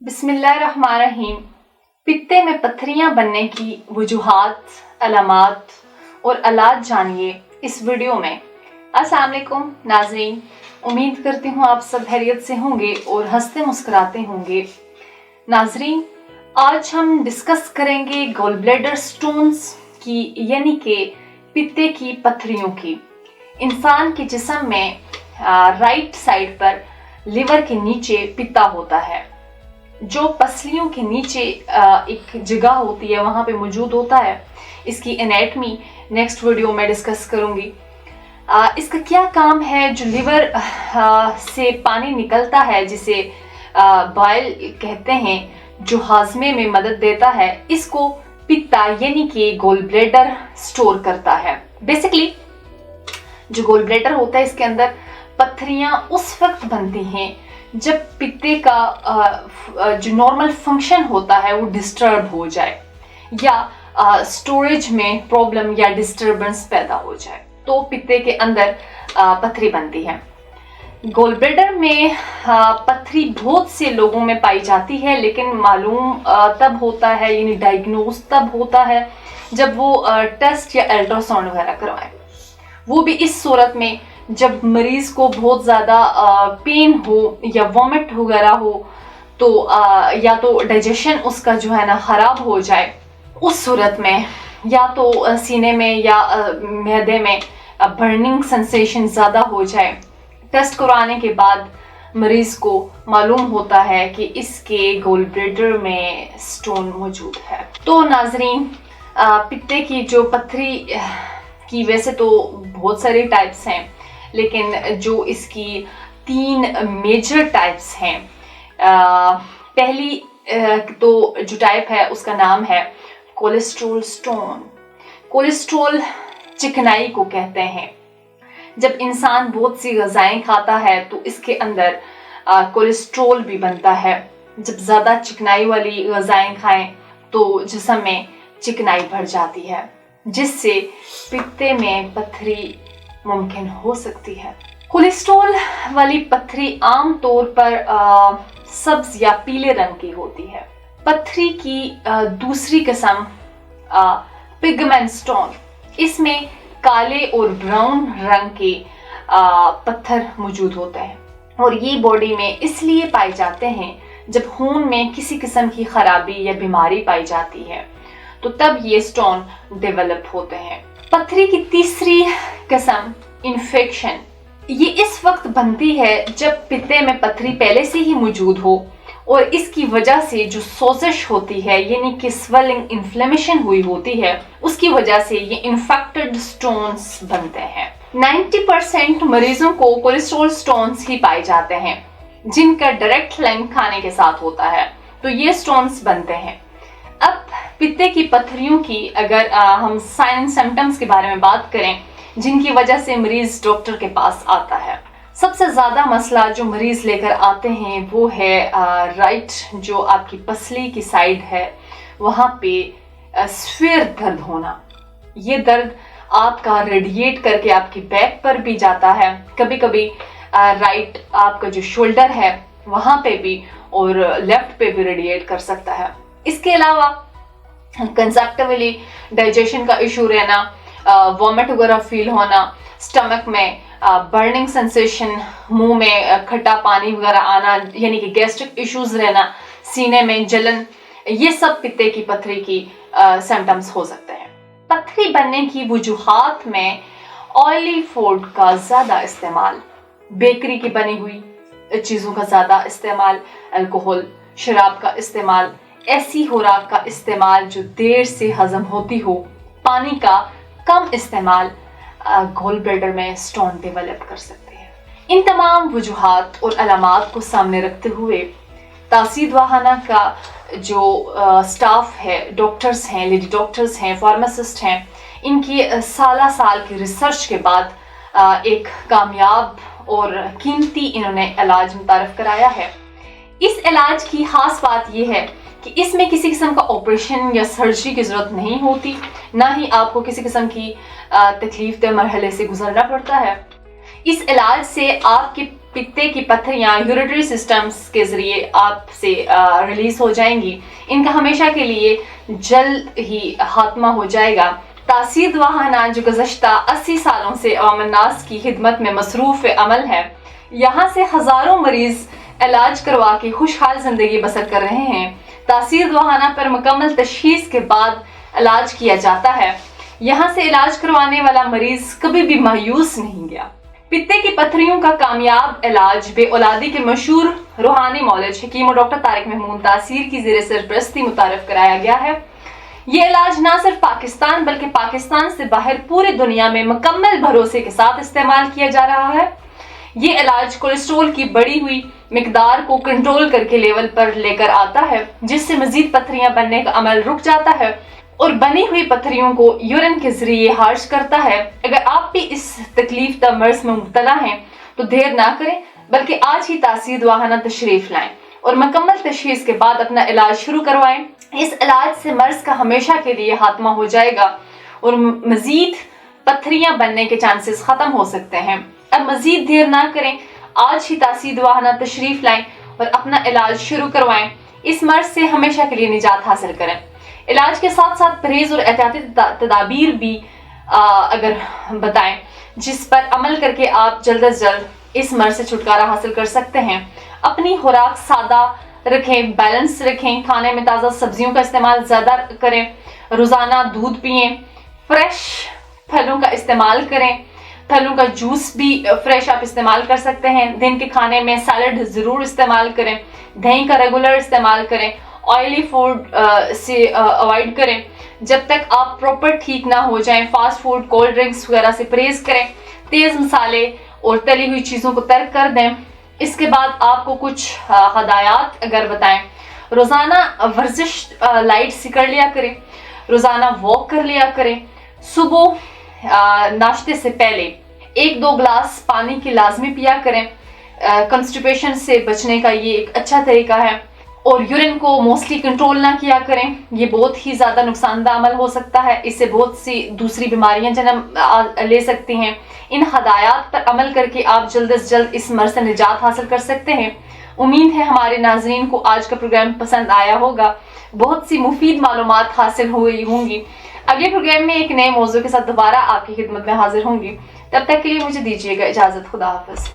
बिस्मिल्लाहिर्रहमानिर्रहीम। पित्ते में पत्थरियां बनने की वजूहात, अलामात और इलाज जानिए इस वीडियो में। अस्सलाम वालेकुम नाज़रीन, उम्मीद करती हूँ आप सब खैरियत से होंगे और हंसते मुस्कुराते होंगे। नाज़रीन, आज हम डिस्कस करेंगे गॉल ब्लैडर स्टोन्स की, यानी कि पित्ते की पत्थरियों की। इंसान के जिस्म में राइट साइड पर लिवर के नीचे पित्ता होता है, जो पसलियों के नीचे एक जगह होती है, वहाँ पे मौजूद होता है। इसकी एनाटमी नेक्स्ट वीडियो में डिस्कस करूँगी। इसका क्या काम है? जो लिवर से पानी निकलता है, जिसे बाइल कहते हैं, जो हाजमे में मदद देता है, इसको पित्ता यानी कि गॉल ब्लैडर स्टोर करता है। बेसिकली जो गॉल ब्लैडर होता है, इसके अंदर पत्थरियां उस वक्त बनती हैं जब पित्ते का जो नॉर्मल फंक्शन होता है वो डिस्टर्ब हो जाए या स्टोरेज में प्रॉब्लम या डिस्टर्बेंस पैदा हो जाए, तो पित्ते के अंदर पत्थरी बनती है। गॉल ब्लैडर में पत्थरी बहुत से लोगों में पाई जाती है, लेकिन मालूम तब होता है, यानी डायग्नोज तब होता है जब वो टेस्ट या अल्ट्रासाउंड वगैरह करवाएं। वो भी इस सूरत में जब मरीज को बहुत ज़्यादा पेन हो या वॉमिट वगैरह हो, तो या तो डाइजेशन उसका जो है ना ख़राब हो जाए, उस सूरत में या तो सीने में या मैदे में बर्निंग सेंसेशन ज़्यादा हो जाए। टेस्ट करवाने के बाद मरीज़ को मालूम होता है कि इसके गॉल ब्लैडर में स्टोन मौजूद है। तो नाजरीन, पित्ते की जो पत्थरी की वैसे तो बहुत सारे टाइप्स हैं, लेकिन जो इसकी 3 मेजर टाइप्स हैं। पहली तो जो टाइप है उसका नाम है कोलेस्ट्रॉल स्टोन। कोलेस्ट्रॉल चिकनाई को कहते हैं। जब इंसान बहुत सी ग़िज़ाएं खाता है तो इसके अंदर कोलेस्ट्रॉल भी बनता है। जब ज़्यादा चिकनाई वाली ग़िज़ाएं खाएं तो जिस्म में चिकनाई बढ़ जाती है, जिससे पित्ते में पत्थरी मुमकिन हो सकती है। कोलेस्ट्रॉल वाली पत्थरी आम तौर पर सब्ज या पीले रंग की होती है। पत्थरी की दूसरी किस्म पिगमेंट स्टोन, इसमें काले और ब्राउन रंग के पत्थर मौजूद होते हैं, और ये बॉडी में इसलिए पाए जाते हैं जब खून में किसी किस्म की खराबी या बीमारी पाई जाती है, तो तब ये स्टोन डेवलप होते हैं। पत्थरी की तीसरी किस्म इन्फेक्शन, ये इस वक्त बनती है जब पित्ते में पत्थरी पहले से ही मौजूद हो और इसकी वजह से जो सोजिश होती है, यानी कि स्वेलिंग, इन्फ्लेमेशन हुई होती है, उसकी वजह से ये इन्फेक्टेड स्टोन्स बनते हैं। 90% मरीजों को कोलेस्ट्रॉल स्टोन्स ही पाए जाते हैं, जिनका डायरेक्ट लिंक खाने के साथ होता है, तो ये स्टोन्स बनते हैं। अब पित्ते की पत्थरियों की अगर हम साइन सिम्टम्स के बारे में बात करें, जिनकी वजह से मरीज डॉक्टर के पास आता है, सबसे ज़्यादा मसला जो मरीज लेकर आते हैं वो है राइट, जो आपकी पसली की साइड है, वहाँ पे स्फीयर दर्द होना। ये दर्द आपका रेडिएट करके आपकी बैक पर भी जाता है, कभी कभी राइट आपका जो शोल्डर है वहाँ पे भी, और लेफ्ट पे भी रेडिएट कर सकता है। इसके अलावा कंजक्टिवली डाइजेशन का इशू रहना, वॉमिट वगैरह फील होना, स्टमक में बर्निंग सेंसेशन, मुंह में खट्टा पानी वगैरह आना, यानी कि गैस्ट्रिक इश्यूज रहना, सीने में जलन, ये सब पित्ते की पत्थरी की सिम्टम्स हो सकते हैं। पत्थरी बनने की वजूहात में ऑयली फूड का ज़्यादा इस्तेमाल, बेकरी की बनी हुई चीज़ों का ज़्यादा इस्तेमाल, अल्कोहल, शराब का इस्तेमाल, ऐसी खुराक का इस्तेमाल जो देर से हजम होती हो, पानी का कम इस्तेमाल गॉल ब्लैडर में स्टोन डेवलप कर सकते हैं। इन तमाम वजूहात और अलामात को सामने रखते हुए तासीद वाहाना का जो स्टाफ है, डॉक्टर्स हैं, लेडी डॉक्टर्स हैं, फार्मासिस्ट हैं, इनकी साल की रिसर्च के बाद एक कामयाब और कीमती इन्होंने इलाज मुतारफ कराया है। इस इलाज की खास बात यह है कि इसमें किसी किस्म का ऑपरेशन या सर्जरी की ज़रूरत नहीं होती, ना ही आपको किसी किस्म की तकलीफ दे मरहले से गुजरना पड़ता है। इस इलाज से आपके पित्ते की पत्थरियां यूरिटरी सिस्टम्स के जरिए आपसे रिलीज हो जाएंगी। इनका हमेशा के लिए जल्द ही खात्मा हो जाएगा। तासीर दवाखाना जो गुज़श्ता 80 सालों से अवाम-उन-नास की खिदमत में मसरूफ़ अमल है, यहाँ से हज़ारों मरीज इलाज करवा के खुशहाल ज़िंदगी बसर कर रहे हैं। तासीर दवाखाना पर मुकम्मल तशख़ीस के बाद इलाज किया जाता है। यहाँ से इलाज करवाने वाला मरीज कभी भी मायूस नहीं गया। पित्ते की पत्थरियों का कामयाब इलाज बेऔलादी के मशहूर रूहानी मौलज हकीम और डॉक्टर तारिक महमूद तासीर की ज़ेरे सरपरस्ती मुतारफ कराया गया है। ये इलाज ना सिर्फ पाकिस्तान बल्कि पाकिस्तान से बाहर पूरी दुनिया में मुकम्मल भरोसे के साथ इस्तेमाल किया जा रहा है। ये इलाज कोलेस्ट्रॉल की बढ़ी हुई मिकदार को कंट्रोल करके लेवल पर लेकर आता है, जिससे मजीद पत्थरियां बनने का अमल रुक जाता है और बनी हुई पत्थरियों को यूरिन के जरिए हार्श करता है। अगर आप भी इस तकलीफ दा मर्ज में मुब्तला हैं तो देर ना करें, बल्कि आज ही तासीर दवाखाना तशरीफ लाएं और मुकम्मल तशखीस के बाद अपना इलाज शुरू करवाएं। इस इलाज से मर्ज का हमेशा के लिए खात्मा हो जाएगा और मजीद पत्थरियां बनने के चांसेस खत्म हो सकते हैं। अब मजीद देर ना करें, आज ही तासीर दवाखाना तशरीफ लाएं और अपना इलाज शुरू करवाएं। इस मर्ज से हमेशा के लिए निजात हासिल करें। इलाज के साथ साथ परहेज और एहतियाती तदाबीर भी अगर बताएं, जिस पर अमल करके आप जल्द अज जल्द इस मर्ज से छुटकारा हासिल कर सकते हैं। अपनी खुराक सादा रखें, बैलेंस रखें, खाने में ताज़ा सब्जियों का इस्तेमाल ज़्यादा करें, रोज़ाना दूध पिएं, फ्रेश फलों का इस्तेमाल करें, फलों का जूस भी फ्रेश आप इस्तेमाल कर सकते हैं। दिन के खाने में सैलड ज़रूर इस्तेमाल करें, दही का रेगुलर इस्तेमाल करें, ऑयली फूड से अवॉइड करें जब तक आप प्रॉपर ठीक ना हो जाएं। फास्ट फूड, कोल्ड ड्रिंक्स वगैरह से परहेज करें, तेज़ मसाले और तली हुई चीज़ों को तर्क कर दें। इसके बाद आपको कुछ हदायत अगर बताएं, रोज़ाना वर्जिश लाइट से कर लिया करें, रोज़ाना वॉक कर लिया करें, सुबह नाश्ते से पहले 1-2 गिलास पानी की लाजमी पिया करें। कंस्टिपेशन से बचने का ये एक अच्छा तरीका है। और यूरिन को मोस्टली कंट्रोल ना किया करें, ये बहुत ही ज़्यादा नुकसानदाह अमल हो सकता है। इससे बहुत सी दूसरी बीमारियां जन्म ले सकती हैं। इन हदायत पर अमल करके आप जल्द से जल्द इस मर्ज से निजात हासिल कर सकते हैं। उम्मीद है हमारे नाजरीन को आज का प्रोग्राम पसंद आया होगा, बहुत सी मुफीद मालूमात हासिल हुई होंगी। अगले प्रोग्राम में एक नए मौजू के साथ दोबारा आपकी खिदमत में हाजिर होंगी। तब तक के लिए मुझे दीजिएगा इजाज़त। खुदा हाफिज़।